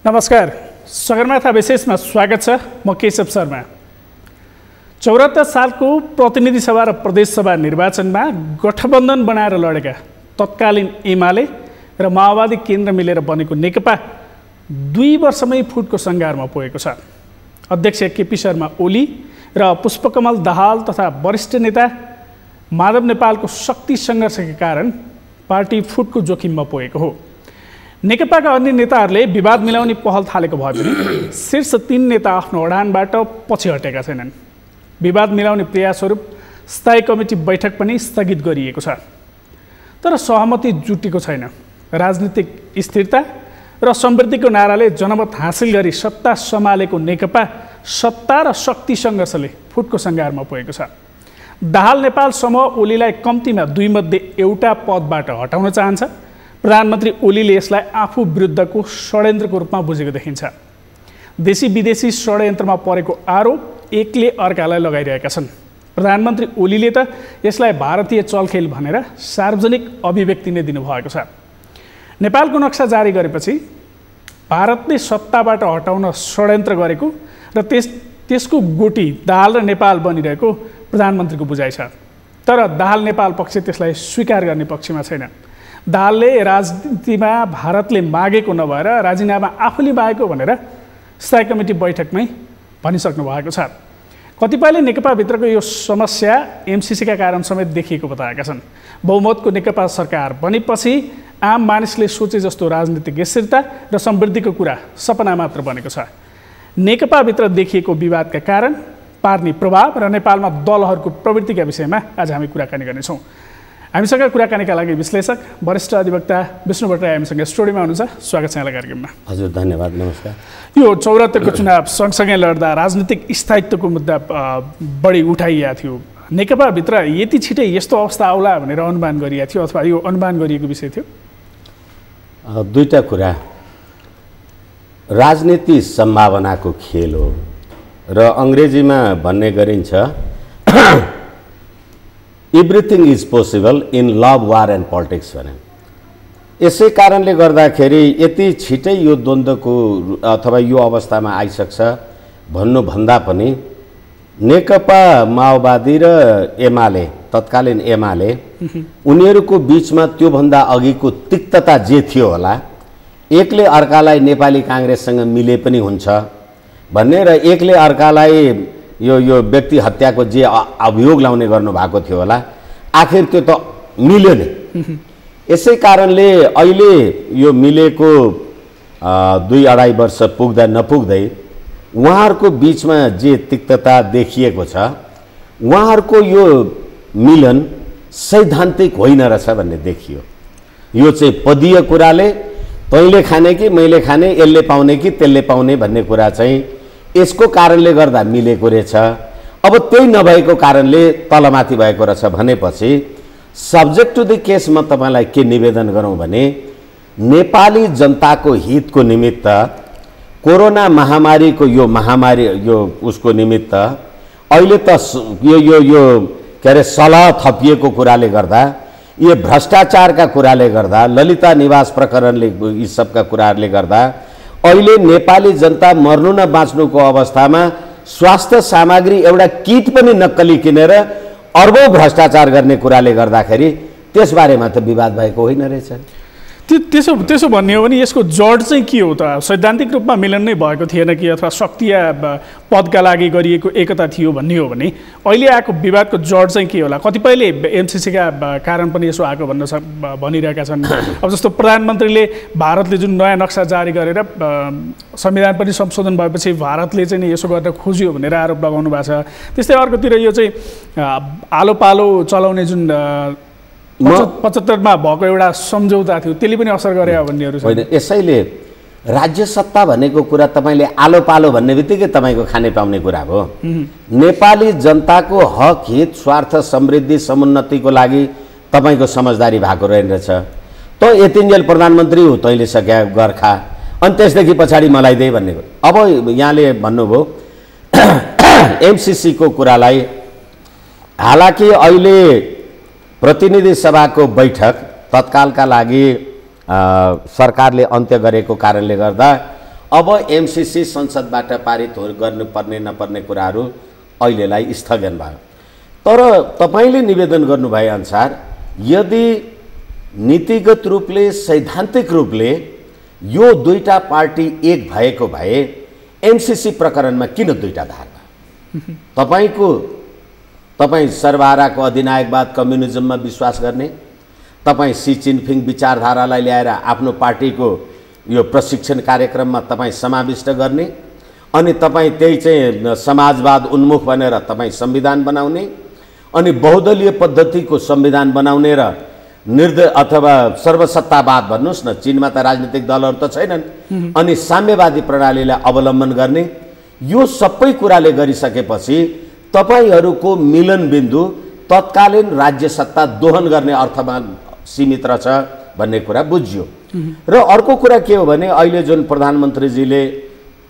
नमस्कार, सगरमाथा विशेषमा स्वागत छ। म केशव शर्मा। 74 सालको प्रतिनिधि सभा र प्रदेश सभा निर्वाचनमा गठबन्धन बनाएर लडेका तत्कालीन एमाले र माओवादी केन्द्र मिलेर बनेको नेकपा 2 वर्षमै फुटको सङ्घारमा पुगेको छ। अध्यक्ष केपी शर्मा ओली र पुष्पकमल दाहाल तथा वरिष्ठ नेता माधव नेपालको शक्ति सङ्घर्षका कारण पार्टी फुटको जोखिममा पुगेको हो। नेकपाका अन्य नेताहरूले विवाद मिलाउने पहल थालेको भए पनि शीर्ष 3 नेता आफ्नो अडानबाट पछि हटेका छैनन्। विवाद मिलाउने प्रयासस्वरूप स्थायी कमिटी बैठक पनि स्थगित गरिएको छ, तर सहमति जुटेको छैन। राजनीतिक स्थिरता र समृद्धिको नाराले जनमत हासिल गरी सत्ता सम्हालेको नेकपा सत्ता र शक्ति सङ्घर्षले फुटको सङ्घारमा पुगेको छ। दाहाल नेपाल समूह ओलीलाई कम्तीमा 2 मध्ये एउटा पदबाट हटाउन चाहन्छ। प्रधानमन्त्री ओलीले यसलाई आफू विरुद्धको षड्यन्त्रको रूपमा बुझेको देखिन्छ। देशी विदेशी षड्यन्त्रमा परेको आरोप एकले अर्कालाई लगाइरहेका छन्। प्रधानमन्त्री ओलीले त यसलाई भारतीय चलखेल भनेर सार्वजनिक अभिव्यक्ति नै दिनुभएको छ। नेपालको नक्सा जारी गरेपछि भारतले सत्ताबाट हटाउन षड्यन्त्र गरेको र त्यसको गोटी दाहाल र नेपाल बनिरहेको प्रधानमन्त्रीको बुझाइ छ। तर दाहाल नेपाल पक्ष त्यसलाई स्वीकार गर्ने पक्षमा छैन। दाहालले राजनीतिमा भारतले मागेको नभएर राजीनामा आफूले मागेको भनेर स्थायी कमिटी बैठकमै भनिसक्नु भएको छ। कतिपयले नेकपाभित्रको यो समस्या एमसिसीका कारण समेत देखिएको बताएका छन्। बहुमतको नेकपा सरकार बनेपछि आम मानिसले सोचे जस्तो राजनीतिक स्थिरता र समृद्धिको कुरा सपना मात्र बनेको छ। नेकपाभित्र देखिएको विवादका कारण पार्ने प्रभाव र नेपालमा दलहरूको प्रवृत्तिका विषयमा आज हामी कुराकानी गर्नेछौँ। हामीसँग कुराकानीका लागि विश्लेषक वरिष्ठ अधिवक्ता विष्णु भट्टराई हामीसँग स्टुडियोमा हुनुहुन्छ। स्वागत छ यहाँलाई कार्यक्रममा। हजुर, धन्यवाद, नमस्कार। यो 74 को चुनाव सँगसँगै लड्दा राजनीतिक स्थायित्वको मुद्दा बढी उठाइएको थियो। नेकपाभित्र यति छिटै यस्तो अवस्था आउला भनेर अनुमान गरिएको थियो अथवा यो अनुमान गरिएको विषय थियो? दुईटा कुरा। राजनीति सम्भावनाको खेल हो र अङ्ग्रेजीमा भन्ने गरिन्छ everything is possible in love, war and politics भने। यसै कारणले गर्दाखेरि यति छिटै यो द्वन्द्वको अथवा यो अवस्थामा आइसक्छ भन्नुभन्दा पनि नेकपा माओवादी र एमाले, तत्कालीन एमाले, उनीहरूको बिचमा त्योभन्दा अघिको तिक्तता जे थियो होला, एकले अर्कालाई नेपाली काङ्ग्रेससँग मिले पनि हुन्छ भन्ने र एकले अर्कालाई यो व्यक्ति हत्याको जे अभियोग लाउने गर्नुभएको थियो होला, आखिर त्यो त मिल्यो नै। यसै कारणले अहिले यो मिलेको 2-2.5 वर्ष पुग्दा नपुग्दै उहाँहरूको बिचमा जे तिक्तता देखिएको छ, उहाँहरूको यो मिलन सैद्धान्तिक होइन रहेछ भन्ने देखियो। यो चाहिँ पदीय कुराले तैँले खाने कि मैले खाने, यसले पाउने कि त्यसले पाउने भन्ने कुरा चाहिँ यसको कारणले गर्दा मिलेको रहेछ। अब त्यही नभएको कारणले तलमाथि भएको रहेछ भनेपछि सब्जेक्ट टु द केस म तपाईँलाई के निवेदन गरौँ भने नेपाली जनताको हितको निमित्त, कोरोना महामारीको यो उसको निमित्त अहिले त यो के अरे सलह थपिएको कुराले गर्दा, यो भ्रष्टाचारका कुराले गर्दा, ललिता निवास प्रकरणले, यी सबका कुराहरूले गर्दा अहिले नेपाली जनता मर्नु न बाँच्नुको अवस्थामा स्वास्थ्य सामग्री एउटा किट पनि नक्कली किनेर अर्बौं भ्रष्टाचार गर्ने कुराले गर्दाखेरि त्यसबारेमा त विवाद भएको होइन रहेछ। त्यसो भन्ने हो भने यसको जड चाहिँ के हो त? सैद्धान्तिक रूपमा मिलन नै भएको थिएन कि अथवा शक्ति पदका लागि गरिएको एकता थियो भन्ने हो भने अहिले आएको विवादको जड चाहिँ के होला? कतिपयले एमसिसीका कारण पनि यसो आएको भनिरहेका छन्। अब जस्तो प्रधानमन्त्रीले भारतले जुन नयाँ नक्सा जारी गरेर संविधान पनि संशोधन भएपछि भारतले चाहिँ नि यसो गर्न खोज्यो भनेर आरोप लगाउनु भएको छ। त्यस्तै अर्कोतिर यो चाहिँ आलो पालो चलाउने जुन 75 भएको एउटा सम्झौता थियो, त्यसले पनि असर गरे भन्नेहरू होइन। यसैले राज्य सत्ता भनेको कुरा तपाईँले आलो पालो भन्ने बित्तिकै तपाईँको खाने पाउने कुरा हो। नेपाली जनताको हक, हित, स्वार्थ, समृद्धि, समुन्नतिको लागि तपाईँको समझदारी भएको रहेछ। त यतिन्जेल प्रधानमन्त्री हो, तैँले सक्या गर्खा, अनि त्यसदेखि पछाडि मलाई दे भन्ने। अब यहाँले भन्नुभयो एमसिसीको कुरालाई, हालाकि अहिले प्रतिनिधि सभाको बैठक तत्कालका लागि सरकारले अन्त्य गरेको कारणले गर्दा अब एमसीसी संसदबाट पारित गर्नुपर्ने नपर्ने कुराहरू अहिलेलाई स्थगन भयो। तर तपाईले निवेदन गर्नुभए अनुसार यदि नीतिगत रूपले सैद्धान्तिक रूपले यो दुईटा पार्टी एक भएको भए एमसीसी प्रकरणमा किन दुईटा धारा? तपाईँ सर्वहाराको अधिनायकवाद कम्युनिजममा विश्वास गर्ने, तपाईँ सी जिनपिङ विचारधारालाई ल्याएर आफ्नो पार्टीको यो प्रशिक्षण कार्यक्रममा तपाईँ समाविष्ट गर्ने, अनि तपाईँ त्यही चाहिँ समाजवाद उन्मुख भनेर तपाईँ संविधान बनाउने, अनि बहुदलीय पद्धतिको संविधान बनाउने र अथवा सर्वसत्तावाद भन्नुहोस् न, चीनमा त राजनीतिक दलहरू त छैनन्, अनि साम्यवादी प्रणालीलाई अवलम्बन गर्ने, यो सबै कुराले गरिसकेपछि तपाईहरूको मिलन बिन्दु तत्कालीन राज्य सत्ता दोहन गर्ने अर्थमा सीमित रहेछ भन्ने कुरा बुझ्यो। र अर्को कुरा के हो भने अहिले जुन प्रधानमन्त्रीजीले,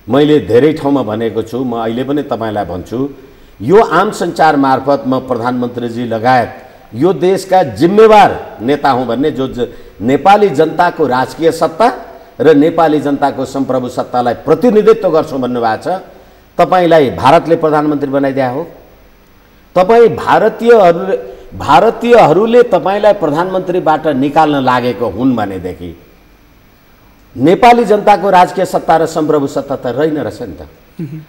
मैले धेरै ठाउँमा भनेको छु, म अहिले पनि तपाईलाई भन्छु, यो आम सञ्चार मार्फत म प्रधानमन्त्रीजी लगायत यो देशका जिम्मेवार नेता हुँ भन्ने, जो नेपाली जनताको राजकीय सत्ता र नेपाली जनताको सम्प्रभु सत्तालाई प्रतिनिधित्व गर्छौँ भन्नुभएको छ, तपाईलाई भारतले प्रधानमन्त्री बनाइदिया हो। तपाईँ भारतीयहरूले तपाईँलाई प्रधानमन्त्रीबाट निकाल्न लागेको हुन् भनेदेखि नेपाली जनताको राजकीय सत्ता र सम्प्रभु सत्ता त रहेन रहेछ नि त।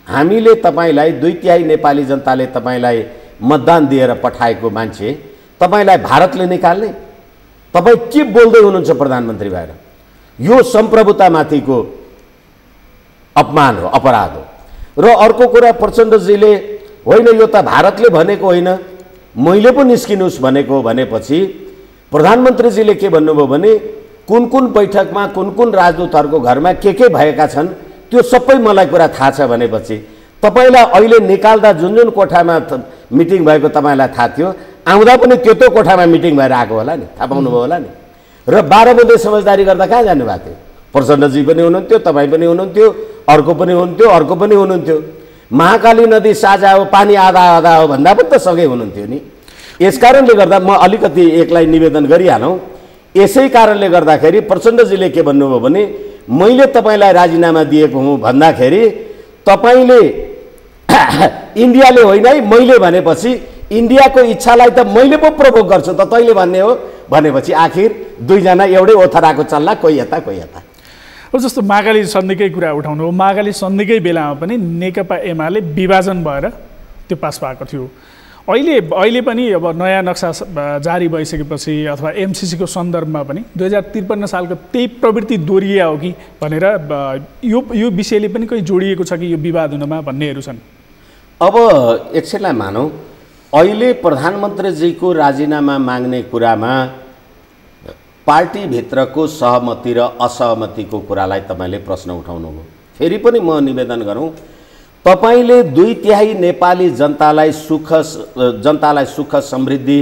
हामीले तपाईलाई 2/3 नेपाली जनताले तपाईलाई मतदान दिएर पठाएको मान्छे तपाईलाई भारतले निकाल्ने? तपाईँ के बोल्दै हुनुहुन्छ प्रधानमन्त्री भएर? यो सम्प्रभुतामाथिको अपमान हो, अपराध हो। र अर्को कुरा, प्रचण्डजीले होइन यो त भारतले भनेको होइन, मैले पो निस्किनुस् भनेको भनेपछि प्रधानमन्त्रीजीले के भन्नुभयो भने कुन कुन बैठकमा कुन कुन राजदूतहरूको घरमा के भएका छन् त्यो सबै मलाई कुरा थाहा छ भनेपछि तपाईलाई अहिले निकाल्दा जुन जुन कोठामा मिटिङ भएको तपाईलाई थाहा थियो, आउँदा पनि त्यो कोठामा मिटिङ भएर आएको होला नि, थाहा पाउनुभयो होला नि। र 12 बजे समझदारी गर्दा कहाँ जानुभएको थियो? प्रचण्डजी पनि हुनुहुन्थ्यो, तपाईँ पनि हुनुहुन्थ्यो, अर्को पनि हुनुहुन्थ्यो, अर्को पनि हुनुहुन्थ्यो। महाकाली नदी साझा हो, पानी आधा आधा हो भन्दा पनि त सँगै हुनुहुन्थ्यो नि। यसकारणले गर्दा म अलिकति एकलाई निवेदन गरिहालौँ। यसै कारणले गर्दाखेरि प्रचण्डजीले के भन्नुभयो भने मैले तपाईँलाई राजीनामा दिएको हुँ भन्दाखेरि तपाईँले इन्डियाले होइन है मैले भनेपछि इन्डियाको इच्छालाई त मैले पो प्रोभोक गर्छु त, तैँले भन्ने हो भनेपछि आखिर दुईजना एउटै ओथराको चल्ला, कोही यता कोही यता। अब जस्तो मागाली सन्धिकै कुरा उठाउनु हो, मागाली सन्धिकै बेलामा पनि नेकपा एमाले विभाजन भएर त्यो पास भएको थियो। अहिले पनि अब नयाँ नक्सा जारी भइसकेपछि अथवा एमसीसीको सन्दर्भमा पनि 2053 सालको त्यही प्रवृत्ति दोहोरिया हो कि भनेर यो विषयले पनि कहीँ जोडिएको छ कि यो विवाद हुनमा भन्नेहरू छन्। अब एकछिनलाई मानौँ, अहिले प्रधानमन्त्रीजीको राजीनामा माग्ने कुरामा पार्टीभित्रको सहमति र असहमतिको कुरालाई तपाईँले प्रश्न उठाउनु हो। फेरि पनि म निवेदन गरौँ, तपाईले 2/3 नेपाली जनतालाई सुख समृद्धि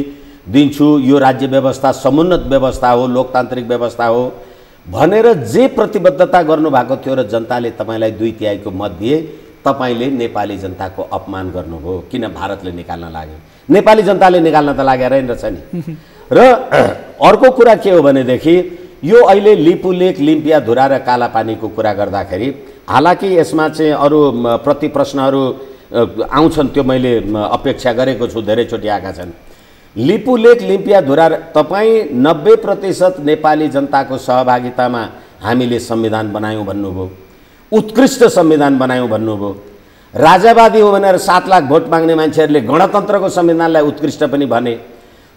दिन्छु, यो राज्य व्यवस्था समुन्नत व्यवस्था हो, लोकतान्त्रिक व्यवस्था हो भनेर जे प्रतिबद्धता गर्नुभएको थियो र जनताले तपाईँलाई 2/3 को मत दिए, तपाईँले नेपाली जनताको अपमान गर्नुभयो। किन भारतले निकाल्न लाग्यो? नेपाली जनताले निकाल्न त लागेर रहेछ नि। र अर्को कुरा के हो भनेदेखि यो अहिले लिपुलेक, लिम्पियाधुरा र कालापानीको कुरा गर्दाखेरि हालाकि यसमा चाहिँ अरू प्रति प्रश्नहरू आउँछन्, त्यो मैले अपेक्षा गरेको छु, धेरैचोटि आएका छन्। लिपुलेक, लिम्पियाधुरा तपाईँ 90% नेपाली जनताको सहभागितामा हामीले संविधान बनायौँ भन्नुभयो, उत्कृष्ट संविधान बनायौँ भन्नुभयो। राजावादी हो भनेर 7 लाख भोट माग्ने मान्छेहरूले गणतन्त्रको संविधानलाई उत्कृष्ट पनि भने।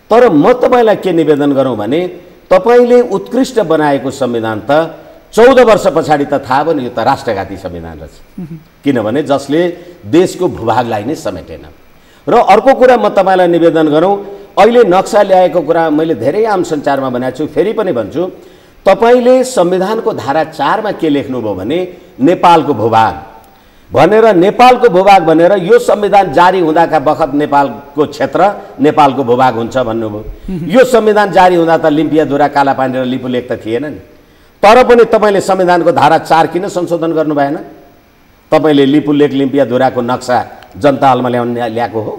तर म तपाईँलाई के निवेदन गरौँ भने तपाईँले उत्कृष्ट बनाएको संविधान त 14 वर्ष पछाडि त थाहा भयो नि यो त राष्ट्रघाती संविधान रहेछ, किनभने जसले देशको भूभागलाई नै समेटेन। र अर्को कुरा म तपाईँलाई निवेदन गरौँ, अहिले नक्सा ल्याएको कुरा मैले धेरै आम सञ्चारमा भनेको छु, फेरि पनि भन्छु, तपाईँले संविधानको धारा 4 मा के लेख्नुभयो भने नेपालको भूभाग भनेर, नेपालको भूभाग भनेर यो संविधान जारी हुँदाका बखत नेपालको क्षेत्र नेपालको भूभाग हुन्छ भन्नुभयो। यो संविधान जारी हुँदा त लिम्पियाधुरा, कालापानी र लिपुलेक त थिएन नि। तर पनि तपाईँले संविधानको धारा 4 किन संशोधन गर्नु भएन? तपाईँले लिपुलेक, लिम्पियाधुराको नक्सा जनता हलमा ल्याएको हो?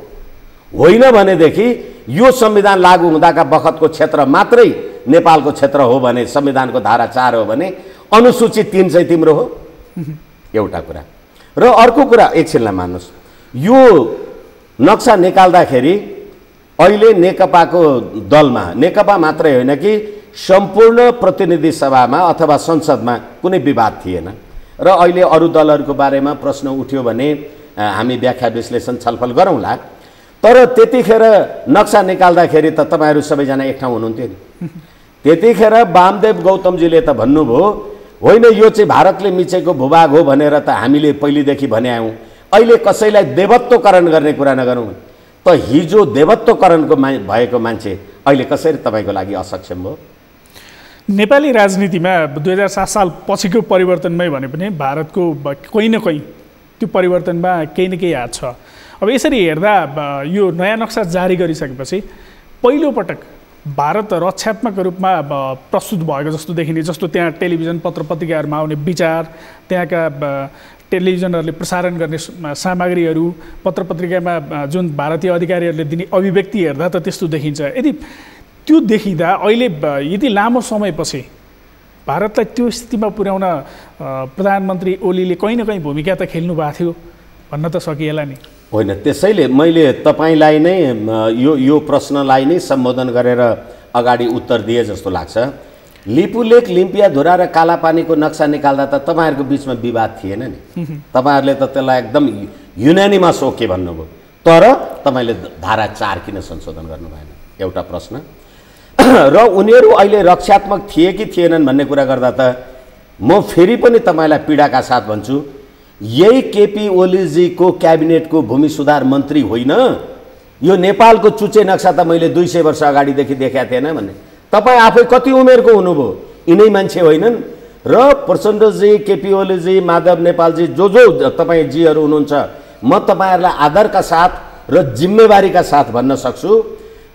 होइन भनेदेखि यो संविधान लागू हुँदाका बखतको क्षेत्र मात्रै नेपालको क्षेत्र हो भने, संविधानको धारा 4 हो भने अनुसूची 3 चाहिँ तिम्रो हो, एउटा कुरा। र अर्को कुरा एकछिनलाई मान्नुहोस्, यो नक्सा निकाल्दाखेरि अहिले नेकपाको दलमा, नेकपा मात्रै होइन कि सम्पूर्ण प्रतिनिधि सभामा अथवा संसदमा कुनै विवाद थिएन। र अहिले अरू दलहरूको बारेमा प्रश्न उठ्यो भने हामी व्याख्या विश्लेषण छलफल गरौँला। तर त्यतिखेर नक्सा निकाल्दाखेरि त तपाईँहरू सबैजना एक ठाउँ हुनुहुन्थ्यो नि। त्यतिखेर वामदेव गौतमजीले त भन्नुभयो होइन यो चाहिँ भारतले मिचेको भूभाग हो भनेर त हामीले पहिलेदेखि भने आयौँ, अहिले कसैलाई देवत्वकरण गर्ने कुरा नगरौँ। त हिजो देवत्वकरणको भएको मान्छे अहिले कसरी तपाईँको लागि असक्षम भयो? नेपाली राजनीतिमा 2007 साल पछिको परिवर्तनमै भने पनि भारतको कहीँ न कहीँ त्यो परिवर्तनमा केही न केही हात छ। अब यसरी हेर्दा यो नयाँ नक्सा जारी गरिसकेपछि पहिलोपटक भारत रक्षात्मक रूपमा प्रस्तुत भएको जस्तो देखिने, जस्तो त्यहाँ टेलिभिजन पत्र पत्रिकाहरूमा आउने विचार, त्यहाँका टेलिभिजनहरूले प्रसारण गर्ने सामग्रीहरू, पत्र पत्रिकामा जुन भारतीय अधिकारीहरूले दिने अभिव्यक्ति हेर्दा त त्यस्तो देखिन्छ। यदि त्यो देखिँदा अहिले यति लामो समयपछि भारतलाई त्यो स्थितिमा पुर्याउन प्रधानमन्त्री ओलीले कहीँ न कहीँ भूमिका त खेल्नु भएको थियो भन्न त सकिएला नि? होइन, त्यसैले मैले तपाईँलाई नै यो प्रश्नलाई नै सम्बोधन गरेर अगाडि उत्तर दिए जस्तो लाग्छ। लिपुलेक, लिम्पियाधुरा र कालापानीको नक्सा निकाल्दा त तपाईँहरूको बिचमा विवाद थिएन नि। तपाईँहरूले त त्यसलाई एकदम युनानिमस ओके भन्नुभयो। तर तपाईँले धारा 4 किन संशोधन गर्नु भएन? एउटा प्रश्न। र उनीहरू अहिले रक्षात्मक थिए कि थिएनन् भन्ने कुरा गर्दा त म फेरि पनि तपाईँलाई पीडाका साथ भन्छु, यही केपी ओलीजीको क्याबिनेटको भूमि सुधार मन्त्री होइन, यो नेपालको चुचे नक्सा त मैले 200 वर्ष अगाडिदेखि देखाएको थिएन भन्ने। तपाईँ आफै कति उमेरको हुनुभयो? यिनै मान्छे होइनन्? र प्रचण्डजी, केपी ओलीजी, माधव नेपालजी, जो तपाईँ जीहरू हुनुहुन्छ, म तपाईँहरूलाई आदरका साथ र जिम्मेवारीका साथ भन्न सक्छु,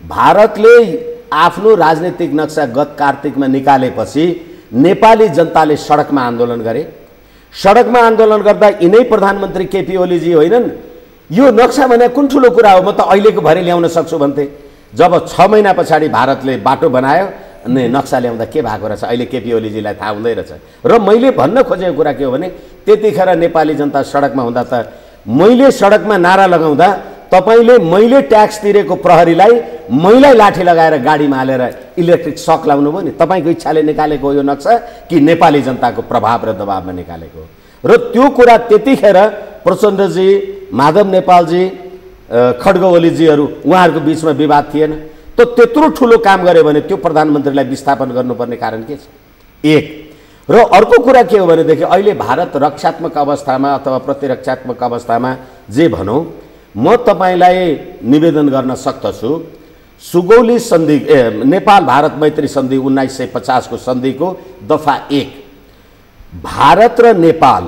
भारतले आफ्नो राजनीतिक नक्सा गत कार्तिकमा निकालेपछि नेपाली जनताले सडकमा आन्दोलन गरे। सडकमा आन्दोलन गर्दा यिनै प्रधानमन्त्री केपी ओलीजी होइनन्? यो नक्सा भने कुन ठुलो कुरा हो? म त अहिलेको भरि ल्याउन सक्छु भन्थे। जब 6 महिना पछाडि भारतले बाटो बनायो अनि नक्सा ल्याउँदा के भएको रहेछ अहिले केपी ओलीजीलाई थाहा हुँदै रहेछ। र मैले भन्न खोजेको कुरा के हो भने त्यतिखेर नेपाली जनता सडकमा हुँदा त मैले सडकमा नारा लगाउँदा तपाईँले मैले ट्याक्स तिरेको प्रहरीलाई मैलाई लाठी लगाएर गाडीमा हालेर इलेक्ट्रिक सक लाउनु भयो नि। तपाईँको इच्छाले निकालेको यो नक्सा कि नेपाली जनताको प्रभाव र दबावमा निकालेको? र त्यो कुरा त्यतिखेर प्रचण्डजी, माधव नेपालजी, खड्ग ओलीजीहरू उहाँहरूको बिचमा विवाद थिएन। त त्यत्रो ठुलो काम गऱ्यो भने त्यो प्रधानमन्त्रीलाई विस्थापन गर्नुपर्ने कारण के छ? एक। र अर्को कुरा के हो भनेदेखि अहिले भारत रक्षात्मक अवस्थामा अथवा प्रतिरक्षात्मक अवस्थामा जे भनौँ, म तपाईँलाई निवेदन गर्न सक्दछु, सुगौली सन्धि नेपाल भारत मैत्री सन्धि 1950 को सन्धिको दफा 1 भारत र नेपाल,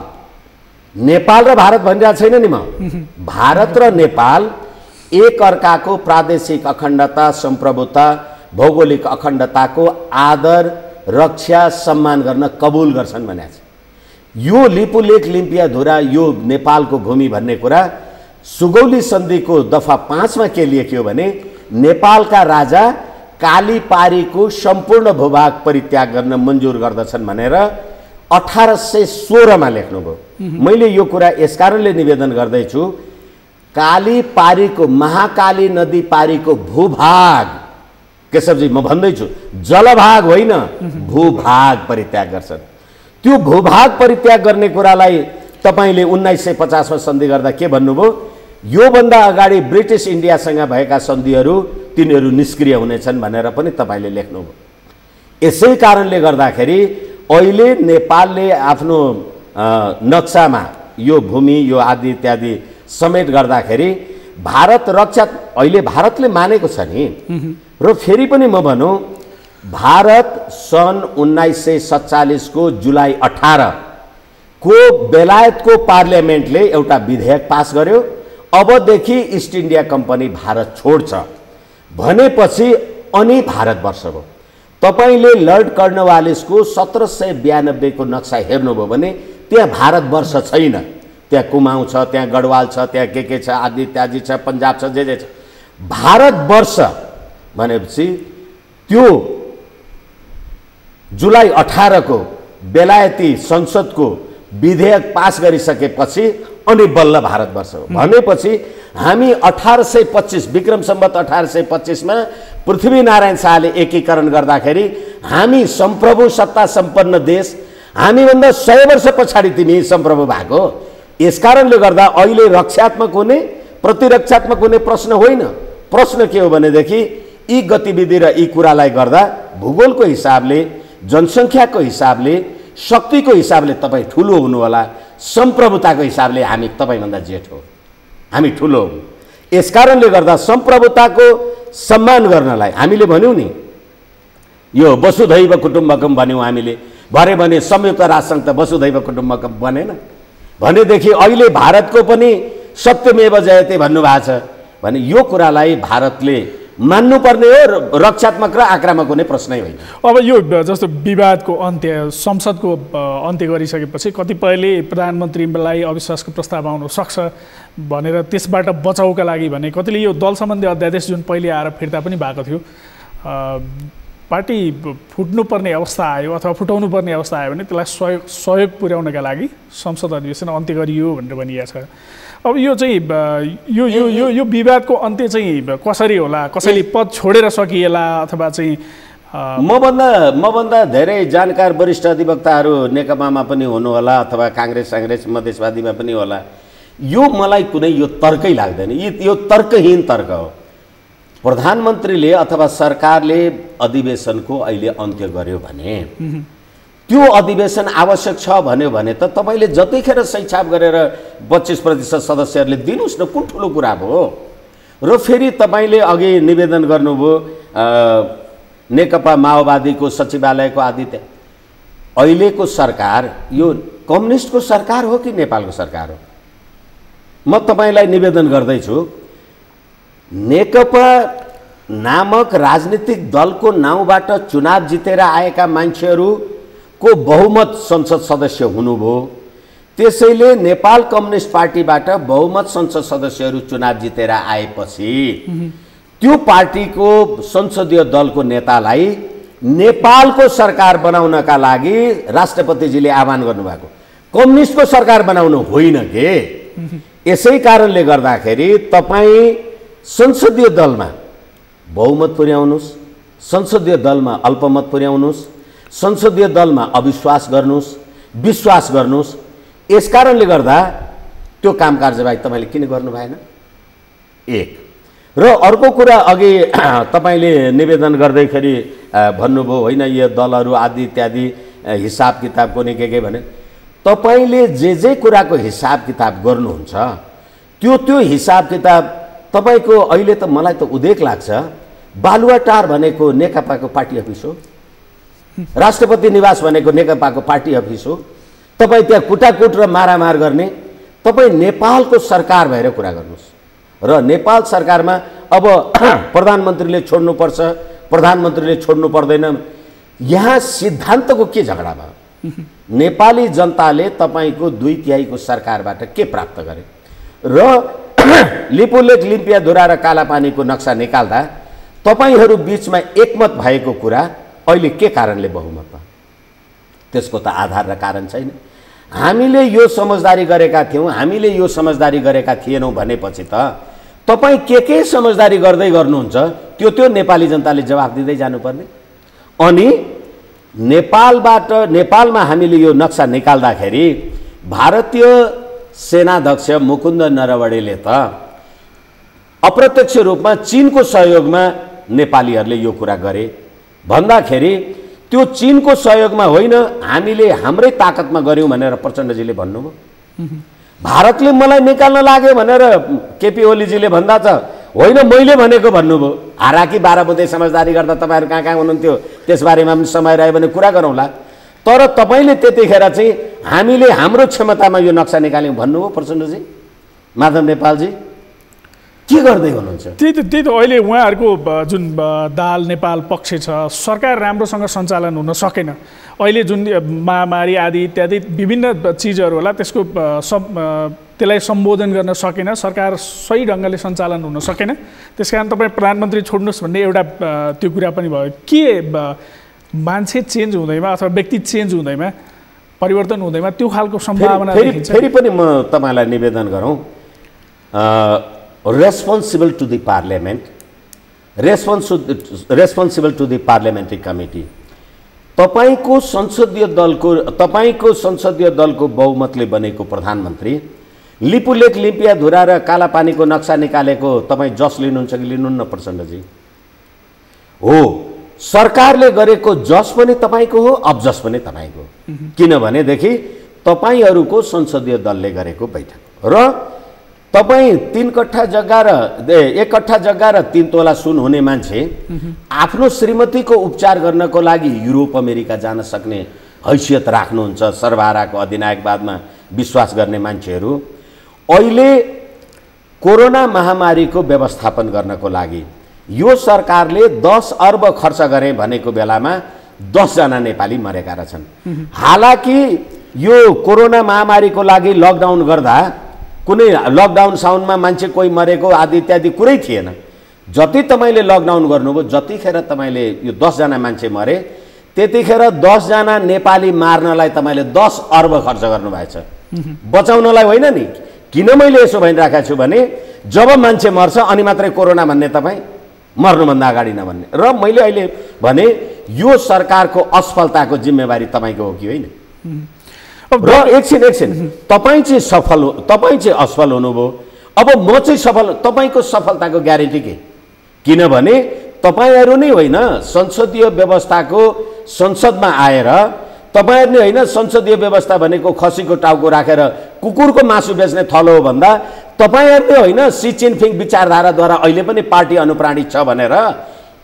नेपाल र भारत भनिरहेको छैन नि म, भारत र नेपाल एक अर्काको प्रादेशिक अखण्डता, सम्प्रभुता, भौगोलिक अखण्डताको आदर, रक्षा, सम्मान गर्न कबुल गर्छन् भनेको छ। यो लिपुलेक, लिम्पियाधुरा यो नेपालको भूमि भन्ने कुरा सुगौली सन्धिको दफा 5 मा के लेख्यो भने नेपालका राजा कालीपारीको सम्पूर्ण भूभाग परित्याग गर्न मन्जुर गर्दछन् भनेर 1816 मा लेख्नुभयो। मैले यो कुरा यसकारणले निवेदन गर्दैछु, कालीपारीको, महाकाली नदी पारीको भूभाग, केशवजी म भन्दैछु जलभाग होइन भूभाग परित्याग गर्छन्। त्यो भूभाग परित्याग गर्ने कुरालाई तपाईले 1950 मा सन्धि गर्दा के भन्नुभयो? योभन्दा अगाडि ब्रिटिस इन्डियासँग भएका सन्धिहरू तिनीहरू निष्क्रिय हुनेछन् भनेर पनि तपाईले लेख्नुभयो। यसै कारणले गर्दाखेरि अहिले नेपालले आफ्नो नक्सामा यो भूमि, यो आदि इत्यादि समेत गर्दाखेरि भारत रक्षा अहिले भारतले मानेको छ नि। र फेरि पनि म भनौँ, भारत सन् 1947 को जुलाई 18 को बेलायतको पार्लियामेन्टले एउटा विधेयक पास गर्यो, अबदेखि इस्ट इन्डिया कम्पनी भारत छोड्छ भनेपछि अनि भारतवर्ष भयो। तपाईले लर्ड कर्नवालिसको 1792 को नक्सा हेर्नुभयो भने त्यहाँ भारतवर्ष छैन। त्यहाँ कुमाऊँ छ, त्यहाँ गढवाल छ, त्यहाँ के छ, आदि इत्यादि छ, पन्जाब छ, जे छ। भारतवर्ष भनेपछि त्यो जुलाई 18 को बेलायती संसदको विधेयक पास गरिसकेपछि अनि बल्ल भारतवर्ष हो भनेपछि हामी 1825 विक्रम सम्वत 1825 मा पृथ्वीनारायण शाहले एकीकरण गर्दाखेरि हामी सम्प्रभु सत्ता सम्पन्न देश, हामीभन्दा 100 वर्ष पछाडि तिमी सम्प्रभु भएको। यसकारणले गर्दा अहिले रक्षात्मक हुने प्रतिरक्षात्मक हुने प्रश्न होइन। प्रश्न के हो भनेदेखि यी गतिविधि र यी कुरालाई गर्दा भूगोलको हिसाबले, जनसङ्ख्याको हिसाबले, शक्तिको हिसाबले तपाईँ ठुलो हुनु होला, सम्प्रभुताको हिसाबले हामी तपाईँभन्दा जेठ हो, हामी ठुलो हौँ। यसकारणले गर्दा सम्प्रभुताको सम्मान गर्नलाई हामीले भन्यौँ नि, यो वसुधैव कुटुम्बकम भन्यौँ हामीले, भरे भने संयुक्त राष्ट्रसङ्घ त वसुधैव कुटुम्बकम बनेन भनेदेखि अहिले भारतको पनि सत्यमेव जयते भन्नुभएको छ भने यो कुरालाई भारतले मान्नुपर्ने हो। रक्षात्मक र आक्रामक हुने प्रश्नै होइन। अब यो जस्तो विवादको अन्त्य, संसदको अन्त्य गरिसकेपछि कतिपयले प्रधानमन्त्रीलाई अविश्वासको प्रस्ताव आउन सक्छ भनेर त्यसबाट बचाउका लागि भने कतिले यो दल सम्बन्धी अध्यादेश जुन पहिले आएर फिर्ता पनि भएको थियो, पार्टी फुट्नुपर्ने अवस्था आयो अथवा फुटाउनु पर्ने अवस्था आयो भने त्यसलाई सहयोग पुर्याउनका लागि संसद अधिवेशन अन्त्य गरियो भनेर भनिएको छ। अब यो चाहिँ यो यो यो यो विवादको अन्त्य चाहिँ कसरी होला? कसैले पद छोडेर सकिएला अथवा चाहिँ मभन्दा धेरै जानकार वरिष्ठ अधिवक्ताहरू नेकपामा पनि हुनुहोला अथवा काङ्ग्रेस मधेसवादीमा पनि होला। यो मलाई कुनै यो तर्कै लाग्दैन। यो तर्कहीन तर्क हो। प्रधानमन्त्रीले अथवा सरकारले अधिवेशनको अहिले अन्त्य गर्यो भने त्यो अधिवेशन आवश्यक छ भन्यो भने त तपाईँले जतिखेर सही छाप गरेर 25% सदस्यहरूले दिनुहोस् न, कुन ठुलो कुरा भयो। र फेरि तपाईँले अघि निवेदन गर्नुभयो नेकपा माओवादीको सचिवालयको आदित्य, अहिलेको सरकार यो कम्युनिस्टको सरकार हो कि नेपालको सरकार हो? म तपाईँलाई निवेदन गर्दैछु, नेकपा नामक राजनीतिक दलको नाउँबाट चुनाव जितेर आएका मान्छेहरूको बहुमत संसद सदस्य हुनुभयो। त्यसैले नेपाल कम्युनिस्ट पार्टीबाट बहुमत संसद सदस्यहरू चुनाव जितेर आएपछि त्यो पार्टीको संसदीय दलको नेतालाई नेपालको सरकार बनाउनका लागि राष्ट्रपतिजीले आह्वान गर्नुभएको, कम्युनिस्टको सरकार बनाउनु होइन के। यसै कारणले गर्दाखेरि तपाईँ संसदीय दलमा बहुमत पुर्याउनुहोस्, संसदीय दलमा अल्पमत पुर्याउनुहोस्, संसदीय दलमा अविश्वास गर्नुहोस्, विश्वास गर्नुहोस्। यसकारणले गर्दा त्यो काम कारबाही तपाईँले किन गर्नु भएन? एक। र अर्को कुरा, अघि तपाईँले निवेदन गर्दैखेरि भन्नुभयो होइन यो दलहरू आदि इत्यादि हिसाब किताब कुनै के भने, तपाईँले जे कुराको हिसाब किताब गर्नुहुन्छ त्यो हिसाब किताब तपाईको अहिले त मलाई त उदेक लाग्छ, बालुवाटार भनेको नेकपाको पार्टी अफिस हो, राष्ट्रपति निवास भनेको नेकपाको पार्टी अफिस हो। तपाईँ त्यहाँ कुटाकुट र मारामार गर्ने, तपाईँ नेपालको सरकार भएर कुरा गर्नुहोस्। र नेपाल सरकारमा अब प्रधानमन्त्रीले छोड्नुपर्छ, प्रधानमन्त्रीले छोड्नु पर्दैन, यहाँ सिद्धान्तको के झगडा भयो? नेपाली जनताले तपाईँको 2/3 सरकारबाट के प्राप्त गरे? र लिपुलेख, लिम्पियाधुरा र कालापानीको नक्सा निकाल्दा तपाईँहरू बिचमा एकमत भएको कुरा अहिले के कारणले बहुमत भयो? त्यसको त आधार र कारण छैन। हामीले यो समझदारी गरेका थियौँ, हामीले यो समझदारी गरेका थिएनौँ भनेपछि त तपाईँ के समझदारी गर्दै गर्नुहुन्छ त्यो नेपाली जनताले जवाफ दिँदै जानुपर्ने। अनि नेपालमा हामीले यो नक्सा निकाल्दाखेरि भारतीय सेनाध्यक्ष मुकुन्द नरवणेले त अप्रत्यक्ष रूपमा चीनको सहयोगमा नेपालीहरूले यो कुरा गरे भन्दाखेरि त्यो चीनको सहयोगमा होइन, हामीले हाम्रै ताकतमा गर्यौँ भनेर प्रचण्डजीले भन्नुभयो। भारतले मलाई निकाल्न लाग्यो भनेर केपी ओलीजीले भन्दा त होइन मैले भनेको भन्नुभयो। हाराकी 12 बुँदे समझदारी गर्दा तपाईँहरू कहाँ हुनुहुन्थ्यो त्यसबारेमा पनि समय रह्यो भने कुरा गरौँला। तर तपाईँले त्यतिखेर चाहिँ हामीले हाम्रो क्षमतामा यो नक्सा निकाल्यौँ भन्नुभयो प्रचण्डजी, माधव नेपालजी के गर्दै हुनुहुन्छ? त्यही त अहिले उहाँहरूको जुन दाल नेपाल पक्ष छ, सरकार राम्रोसँग सञ्चालन हुन सकेन। अहिले जुन महामारी आदि इत्यादि विभिन्न चिजहरू होला त्यसको त्यसलाई सम्बोधन गर्न सकेन, सरकार सही ढङ्गले सञ्चालन हुन सकेन। त्यसकारण तपाईँ प्रधानमन्त्री छोड्नुहोस् भन्ने एउटा त्यो कुरा पनि भयो। के मान्छे चेन्ज हुँदैमा अथवा व्यक्ति चेन्ज हुँदैमा परिवर्तन हुँदैमा त्यो खालको सम्भावना देखिन्छ। फेरि पनि म तपाईलाई निवेदन गरौँ, responsible to the parliament, responsible to the parliamentary committee, तपाईको संसदीय दलको बहुमतले बनेको प्रधानमन्त्री लिपुलेक लिम्पियाधुरा र कालापानीको नक्सा निकालेको तपाईँ जस लिनुहुन्छ कि लिनुहुन्न प्रचण्डजी? हो, सरकारले गरेको जस पनि तपाईँको हो, अब्जस पनि तपाईँको। किनभनेदेखि तपाईँहरूको संसदीय दलले गरेको बैठक र तपाईँ 3 कट्ठा जग्गा र 1 कट्ठा जग्गा र 3 तोला सुन हुने मान्छे आफ्नो श्रीमतीको उपचार गर्नको लागि युरोप अमेरिका जान सक्ने हैसियत राख्नुहुन्छ। सर्वहाराको अधिनायकवादमा विश्वास गर्ने मान्छेहरू अहिले कोरोना महामारीको व्यवस्थापन गर्नको लागि यो सरकारले 10 अर्ब खर्च गरे भनेको बेलामा 10 जना नेपाली मरेका रहेछन्। हालाकि यो कोरोना महामारीको लागि लकडाउन गर्दा कुनै लकडाउन साउनमा मान्छे कोही मरेको आदि इत्यादि कुरै थिएन। जति तपाईँले लकडाउन गर्नुभयो, जतिखेर तपाईँले यो 10 जना मान्छे मरे, त्यतिखेर 10 जना नेपाली मार्नलाई तपाईँले 10 अर्ब खर्च गर्नुभएछ, बचाउनलाई होइन नि। किन मैले यसो भनिराखेको छु भने जब मान्छे मर्छ अनि मात्रै कोरोना भन्ने, तपाईँ मर्नुभन्दा अगाडि नभन्ने। र मैले अहिले भने यो सरकारको असफलताको जिम्मेवारी तपाईँको हो कि होइन? र एकछिन तपाईँ चाहिँ असफल हुनुभयो, अब म चाहिँ सफल। तपाईँको सफलताको ग्यारेन्टी के? किनभने तपाईँहरू नै होइन संसदीय व्यवस्थाको संसदमा आएर, तपाईँहरूले होइन संसदीय व्यवस्था भनेको खसीको टाउको राखेर कुकुरको मासु बेच्ने थलो हो भन्दा तपाईँहरूले होइन सी जिनपिङ विचारधाराद्वारा अहिले पनि पार्टी अनुप्राणित छ भनेर,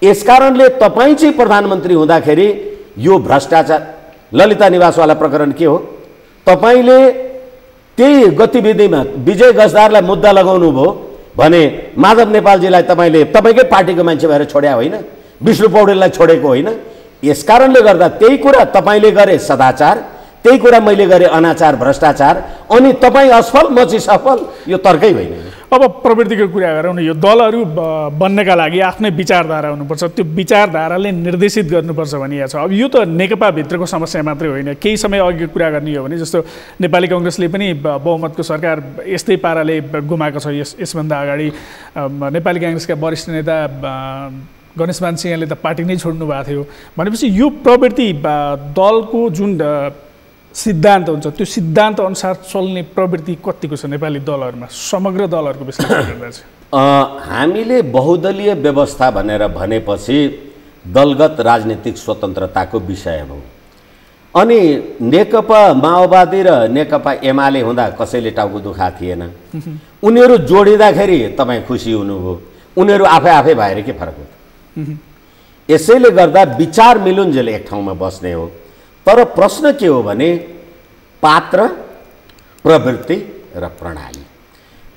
यसकारणले तपाईँ चाहिँ प्रधानमन्त्री हुँदाखेरि यो भ्रष्टाचार ललिता निवासवाला प्रकरण के हो? तपाईले त्यही गतिविधिमा विजय गजदारलाई मुद्दा लगाउनु भयो भने माधव नेपालजीलाई तपाईले तपाईकै पार्टीको मान्छे भएर छोड्या होइन, विष्णु पौडेललाई छोडेको होइन। यसकारणले गर्दा त्यही कुरा तपाईले गरे सदाचार, त्यही कुरा मैले गरे अनाचार भ्रष्टाचार, अनि तपाईँ असफल म चाहिँ सफल, यो तर्कै होइन। अब प्रवृत्तिको कुरा गरौँ न, यो दलहरू बन्नका लागि आफ्नै विचारधारा हुनुपर्छ, त्यो विचारधाराले निर्देशित गर्नुपर्छ भनिएको छ। अब यो त नेकपा भित्रको समस्या मात्रै होइन। केही समय अघि कुरा गर्ने हो भने जस्तो नेपाली कांग्रेसले पनि बहुमतको सरकार यस्तै पाराले गुमाएको छ। यसभन्दा अगाडि नेपाली कांग्रेसका वरिष्ठ नेता गणेशमान सिंहले त पार्टी नै छोड्नु भएको थियो। भनेपछि यो प्रवृत्ति दलको जुन सिद्धान्त हुन्छ त्यो सिद्धान्त अनुसार चल्ने प्रवृत्ति कतिको छ नेपाली दलहरूमा, समग्र दलहरूको विश्लेषण गर्दा चाहिँ? हामीले बहुदलीय व्यवस्था भनेर भनेपछि दलगत राजनीतिक स्वतन्त्रताको विषय हो। अनि नेकपा माओवादी र नेकपा एमाले हुँदा कसैले टाउको दुखा थिएन। उनीहरू जोडिँदाखेरि तपाईँ खुसी हुनुभयो, उनीहरू आफै भएर के फरक हो? यसैले गर्दा विचार मिलुन्जेल एक ठाउँमा बस्ने हो। तर प्रश्न के हो भने पात्र, प्रवृत्ति र प्रणाली।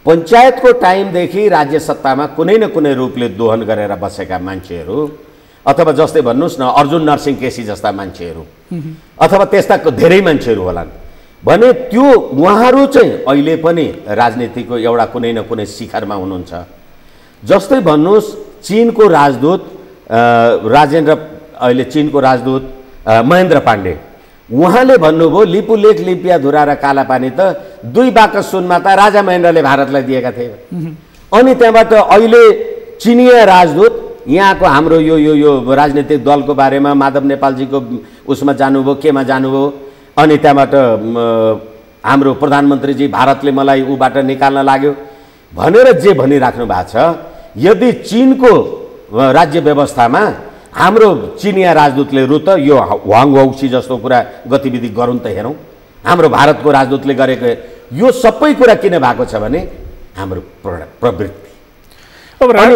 पञ्चायतको टाइमदेखि राज्य सत्तामा कुनै न कुनै रूपले दोहन गरेर बसेका मान्छेहरू, अथवा जस्तै भन्नुहोस् न अर्जुन नरसिंह केसी जस्ता मान्छेहरू, अथवा त्यस्ता धेरै मान्छेहरू होलान् भने त्यो उहाँहरू चाहिँ अहिले पनि राजनीतिको एउटा कुनै न कुनै शिखरमा हुनुहुन्छ। जस्तै भन्नुहोस् चीनको राजदूत राजेन्द्र, अहिले चीनको राजदूत महेन्द्र पाण्डे, उहाँले भन्नुभयो लिपुलेक लिम्पियाधुरा र कालापानी त 2 बाकस सुनमा त राजा महेन्द्रले भारतलाई दिएका थिए। अनि त्यहाँबाट अहिले चिनिया राजदूत यहाँको हाम्रो यो राजनीतिक दलको बारेमा माधव नेपालजीको उसमा जानुभयो, केमा जानुभयो, अनि त्यहाँबाट हाम्रो प्रधानमन्त्रीजी भारतले मलाई ऊबाट निकाल्न लाग्यो भनेर जे भनिराख्नु भएको छ। यदि चीनको राज्य व्यवस्थामा हाम्रो चिनिया राजदूतले रु त यो वाङ वौसी जस्तो कुरा गतिविधि गरौँ त हेरौँ, हाम्रो भारतको राजदूतले गरेको यो सबै कुरा किन भएको छ भने हाम्रो प्रवृत्ति। अनि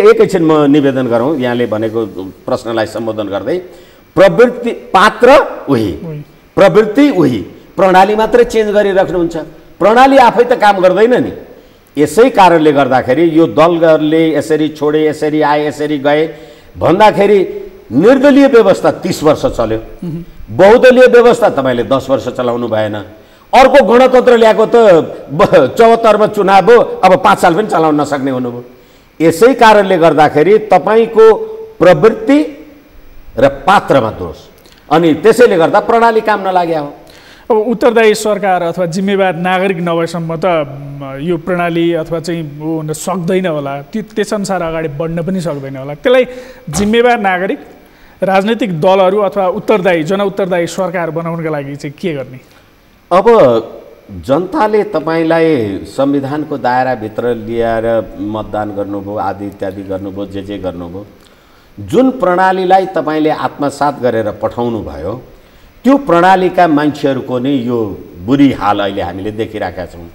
एकैछिन म निवेदन गरौँ, यहाँले भनेको प्रश्नलाई सम्बोधन गर्दै, प्रवृत्ति पात्र उही, प्रवृत्ति उही, प्रणाली मात्रै चेन्ज गरिराख्नुहुन्छ। प्रणाली आफै त काम गर्दैन नि। यसै कारणले गर्दाखेरि यो दलहरूले यसरी छोडे, यसरी आए, यसरी गए भन्दाखेरि निर्दलीय व्यवस्था 30 वर्ष चल्यो, बहुदलीय व्यवस्था तपाईँले 10 वर्ष चलाउनु भएन। अर्को गणतन्त्र ल्याएको त 74 मा चुनाव हो, अब 5 साल पनि चलाउन नसक्ने हुनुभयो। यसै कारणले गर्दाखेरि तपाईँको प्रवृत्ति र पात्रमा दोष, अनि त्यसैले गर्दा प्रणाली काम नलाग्या हो। अब उत्तरदायी सरकार अथवा जिम्मेवार नागरिक नभएसम्म त यो प्रणाली अथवा चाहिँ हुन सक्दैन होला, त्यसअनुसार अगाडि बढ्न पनि सक्दैन होला। त्यसलाई जिम्मेवार नागरिक, राजनैतिक दलहरू अथवा जनउत्तरदायी सरकार बनाउनका लागि चाहिँ के गर्ने? अब जनताले तपाईँलाई संविधानको दायराभित्र ल्याएर मतदान गर्नुभयो, आदि इत्यादि गर्नुभयो, जे गर्नुभयो, जुन प्रणालीलाई तपाईँले आत्मसात गरेर पठाउनु भयो त्यो प्रणालीका मान्छेहरूको नै यो बुरी हाल अहिले हामीले देखिरहेका छौँ।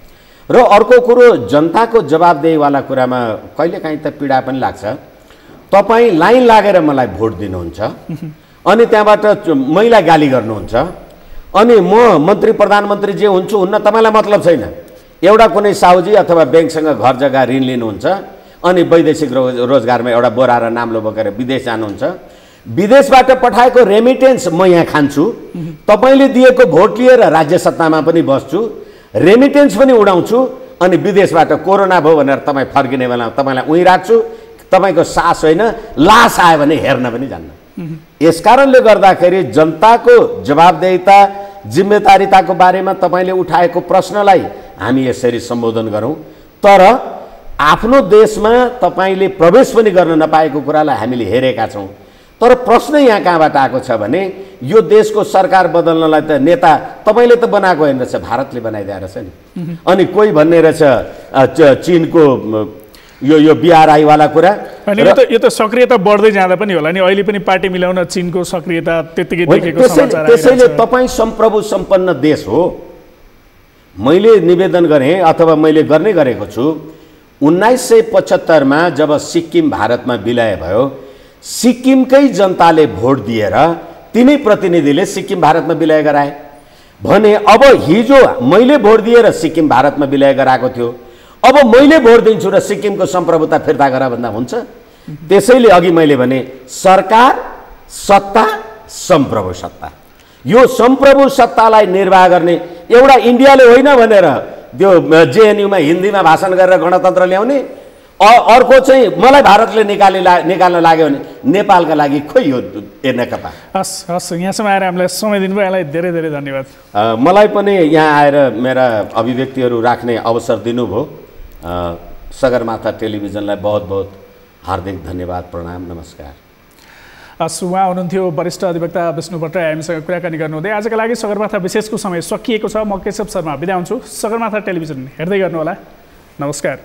र अर्को कुरो, जनताको जवाबदेहीवाला कुरामा कहिलेकाहीँ त पीडा पनि लाग्छ। तपाईँ लाइन लागेर मलाई भोट दिनुहुन्छ अनि त्यहाँबाट मैलाई गाली गर्नुहुन्छ अनि म मन्त्री प्रधानमन्त्री जे हुन्छु हुन्न तपाईँलाई मतलब छैन। एउटा कुनै साहुजी अथवा ब्याङ्कसँग घर जग्गा ऋण लिनुहुन्छ अनि वैदेशिक रोजगारमा एउटा बोरा र नाम्लो बोकेर विदेश जानुहुन्छ, विदेशबाट पठाएको रेमिटेन्स म यहाँ खान्छु, तपाईँले दिएको भोट लिएर राज्य सत्तामा पनि बस्छु, रेमिटेन्स पनि उडाउँछु अनि विदेशबाट कोरोना भयो भनेर तपाईँ फर्किने बेलामा तपाईँलाई उहीँ राख्छु, तपाईँको सास होइन लास आयो भने हेर्न पनि जान्न। यसकारणले गर्दाखेरि जनताको जवाबदेहिता जिम्मेदारिताको बारेमा तपाईँले उठाएको प्रश्नलाई हामी यसरी सम्बोधन गरौँ। तर आफ्नो देशमा तपाईँले प्रवेश पनि गर्न नपाएको कुरालाई हामीले हेरेका छौँ। तर प्रश्न यहाँ कहाँबाट आएको छ भने यो देशको सरकार बदल्नलाई त नेता तपाईँले त बनाएको होइन रहेछ, भारतले बनाइदिएर रहेछ नि। अनि कोही भन्ने रहेछ चीनको यो बिआरआईवाला कुरा। अनि यो त सक्रियता बढ्दै जाँदा पनि होला नि, अहिले पनि पार्टी मिलाउन चीनको सक्रियता त्यतिकै देखेको समाचार। त्यसैले तपाईँ सम्प्रभु सम्पन्न देश हो। मैले निवेदन गरेँ अथवा मैले गर्ने गरेको छु, 1975 मा जब सिक्किम भारतमा विलय भयो, सिक्किमकै जनताले भोट दिएर तिनै प्रतिनिधिले सिक्किम भारतमा विलय गराए भने अब हिजो मैले भोट दिएर सिक्किम भारतमा विलय गराएको थियो, अब मैले भोट दिन्छु र सिक्किमको सम्प्रभुता फिर्ता गरा भन्दा हुन्छ? त्यसैले अघि मैले भने सरकार, सत्ता, सम्प्रभु सत्ता, यो सम्प्रभु सत्तालाई निर्वाह गर्ने एउटा इन्डियाले होइन भनेर त्यो जेएनयुमा हिन्दीमा भाषण गरेर गणतन्त्र ल्याउने, अर्को चाहिँ मलाई भारतले निकाल्न लाग्यो भने नेपालका लागि खोइ यो नेकपा। हस् हस्, यहाँसम्म आएर हामीलाई समय दिनुभयो, यसलाई धेरै धेरै धन्यवाद। मलाई पनि यहाँ आएर मेरा अभिव्यक्तिहरू राख्ने अवसर दिनुभयो। सगरमाथा टेलिभिजनलाई बहुत बहुत हार्दिक धन्यवाद, प्रणाम, नमस्कार। उहाँ हुनुहुन्थ्यो वरिष्ठ अधिवक्ता विष्णु भट्टराई, हामीसँग कुराकानी गर्नुहुँदै। आजका लागि सगरमाथा विशेषको समय सकिएको छ। म केशव शर्मा बिदा हुन्छु। सगरमाथा टेलिभिजन हेर्दै गर्नुहोला। नमस्कार।